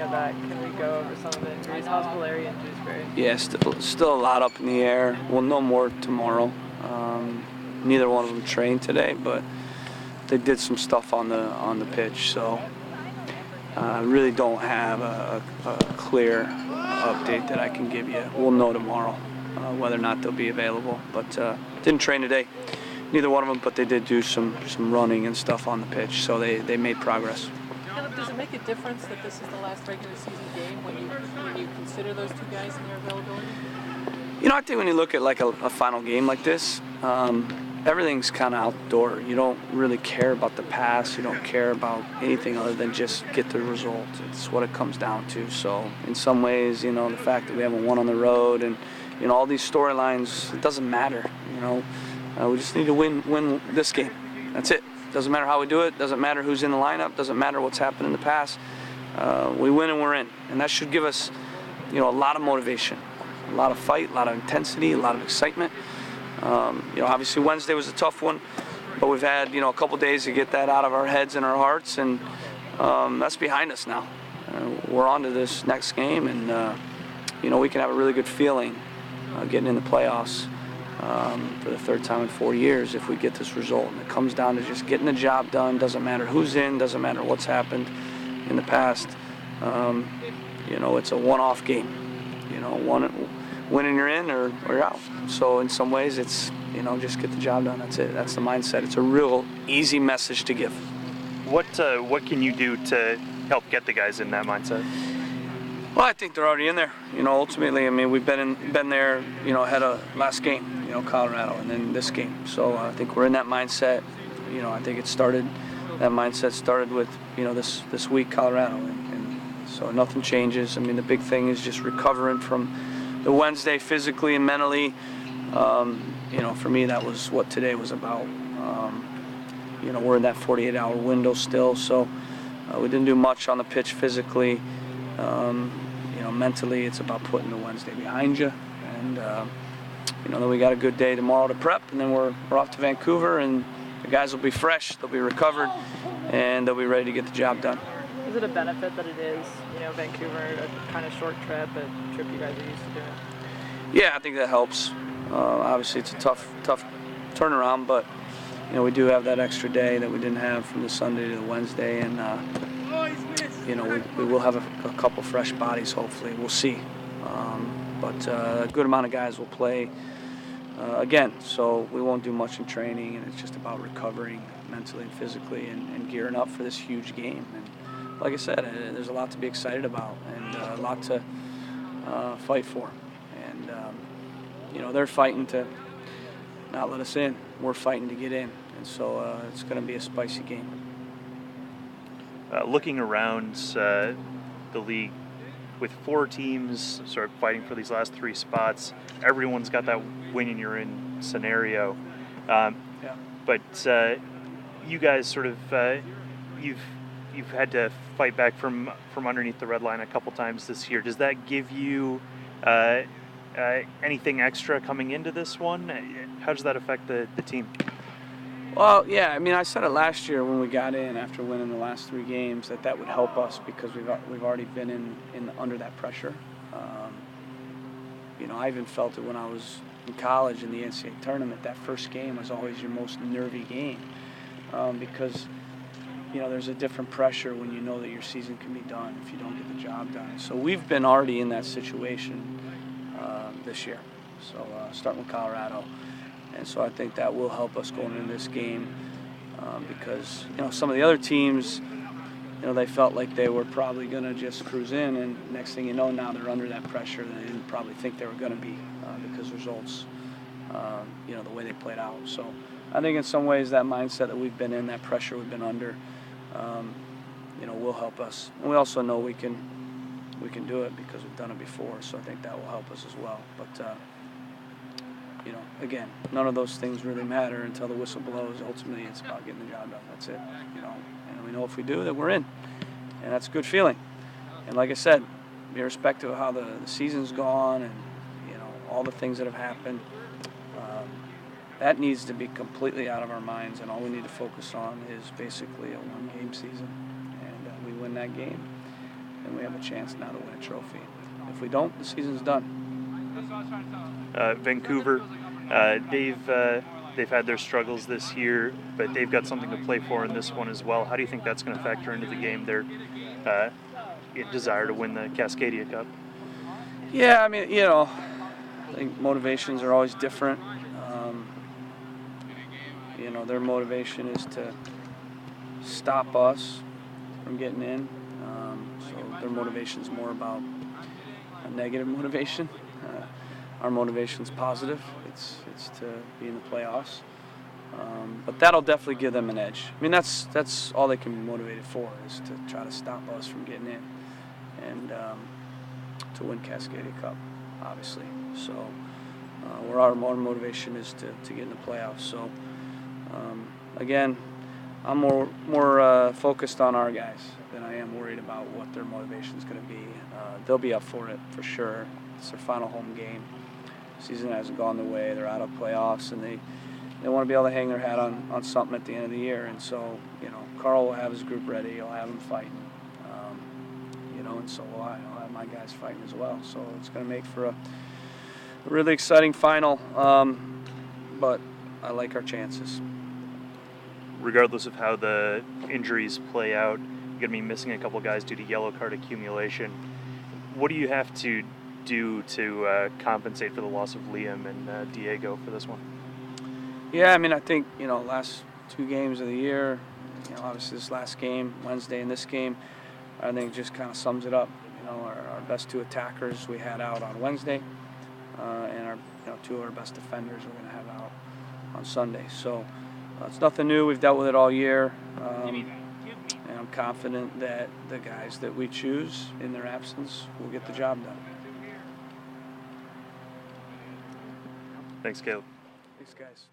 of that, can we go over some of the injuries? How's Valeri and Jewsbury? Yeah, still a lot up in the air. We'll know more tomorrow. Neither one of them trained today, but they did some stuff on the pitch, so I really don't have a clear update that I can give you. We'll know tomorrow whether or not they'll be available, but didn't train today. Neither one of them, but they did do some running and stuff on the pitch, so they made progress. Philip, does it make a difference that this is the last regular season game when you consider those two guys and their availability? You know, I think when you look at like a final game like this, everything's kind of outdoor. You don't really care about the pass. You don't care about anything other than just get the result. It's what it comes down to. So in some ways, you know, the fact that we haven't won on the road and, you know, all these storylines, it doesn't matter. You know, we just need to win this game. That's it. Doesn't matter how we do it. Doesn't matter who's in the lineup. Doesn't matter what's happened in the past. We win and we're in. And that should give us, you know, a lot of motivation, a lot of fight, a lot of intensity, a lot of excitement. You know, obviously Wednesday was a tough one, but we've had, you know, a couple days to get that out of our heads and our hearts, and that's behind us now. We're on to this next game, and you know, we can have a really good feeling getting in the playoffs for the third time in 4 years if we get this result. And it comes down to just getting the job done. Doesn't matter who's in, doesn't matter what's happened in the past. You know, it's a one-off game. You know, winning you're in or you're out. So in some ways it's, you know, just get the job done. That's it. That's the mindset. It's a real easy message to give. What can you do to help get the guys in that mindset? Well, I think they're already in there. You know, ultimately, I mean, we've been there, you know, ahead of last game, you know, Colorado, and then this game. So I think we're in that mindset. You know, I think that mindset started with, you know, this week, Colorado. And so nothing changes. I mean, the big thing is just recovering from the Wednesday physically and mentally. You know, for me, that was what today was about. You know, we're in that 48-hour window still, so we didn't do much on the pitch physically. You know, mentally, it's about putting the Wednesday behind you, and you know, then we got a good day tomorrow to prep, and then we're off to Vancouver, and the guys will be fresh, they'll be recovered, and they'll be ready to get the job done. Is it a benefit that it is, you know, Vancouver, a kind of short trip, a trip you guys are used to doing? Yeah, I think that helps. Obviously, it's a tough turnaround, but you know, we do have that extra day that we didn't have from the Sunday to the Wednesday, and you know, we will have a couple fresh bodies, hopefully. We'll see. But a good amount of guys will play again, so we won't do much in training, and it's just about recovering mentally and physically and gearing up for this huge game. And like I said, there's a lot to be excited about and a lot to fight for. And you know, they're fighting to not let us in. We're fighting to get in, and so it's going to be a spicy game. Looking around the league with 4 teams sort of fighting for these last 3 spots, everyone's got that win and you're in scenario. Yeah. But you guys sort of you've had to fight back from underneath the red line a couple times this year. Does that give you anything extra coming into this one? How does that affect the team? Well, yeah, I mean, I said it last year when we got in after winning the last 3 games that would help us because we've already been in under that pressure. You know, I even felt it when I was in college in the NCAA tournament. That first game was always your most nervy game because, you know, there's a different pressure when you know that your season can be done if you don't get the job done. So we've been already in that situation this year. So starting with Colorado. And so I think that will help us going into this game because, you know, some of the other teams, you know, they felt like they were probably going to just cruise in, and next thing you know, now they're under that pressure that they didn't probably think they were going to be because results, you know, the way they played out. So I think in some ways that mindset that we've been in, that pressure we've been under, you know, will help us. And we also know we can do it because we've done it before, so I think that will help us as well. But you know, again, none of those things really matter until the whistle blows. Ultimately, it's about getting the job done. That's it, you know. And we know if we do, that we're in, and that's a good feeling. And like I said, irrespective of how the season's gone and, you know, all the things that have happened, that needs to be completely out of our minds, and all we need to focus on is basically a 1-game season, and we win that game, then we have a chance now to win a trophy. If we don't, the season's done. Vancouver, they've had their struggles this year, but they've got something to play for in this one as well. How do you think that's going to factor into the game, their desire to win the Cascadia Cup? Yeah, I mean, I think motivations are always different. Their motivation is to stop us from getting in. So their motivation is more about a negative motivation. Our motivation's positive. It's to be in the playoffs. But that'll definitely give them an edge. I mean, that's all they can be motivated for, is to try to stop us from getting in and to win Cascadia Cup, obviously. So where our motivation is to get in the playoffs. So again, I'm more focused on our guys than I am worried about what their motivation is going to be. They'll be up for it for sure. It's their final home game. Season hasn't gone their way. They're out of playoffs, and they want to be able to hang their hat on something at the end of the year. And so, Carl will have his group ready. He'll have them fighting, and so will I. I'll have my guys fighting as well. So it's going to make for a really exciting final. But I like our chances. Regardless of how the injuries play out, you're going to be missing a couple guys due to yellow card accumulation. What do you have to do to compensate for the loss of Liam and Diego for this one? Yeah, I mean, I think, last 2 games of the year, obviously this last game, Wednesday, and this game, I think just kind of sums it up. Our best 2 attackers we had out on Wednesday, and our 2 of our best defenders we're going to have out on Sunday. So it's nothing new. We've dealt with it all year, and I'm confident that the guys that we choose in their absence will get the job done. Thanks, Caleb. Thanks, guys.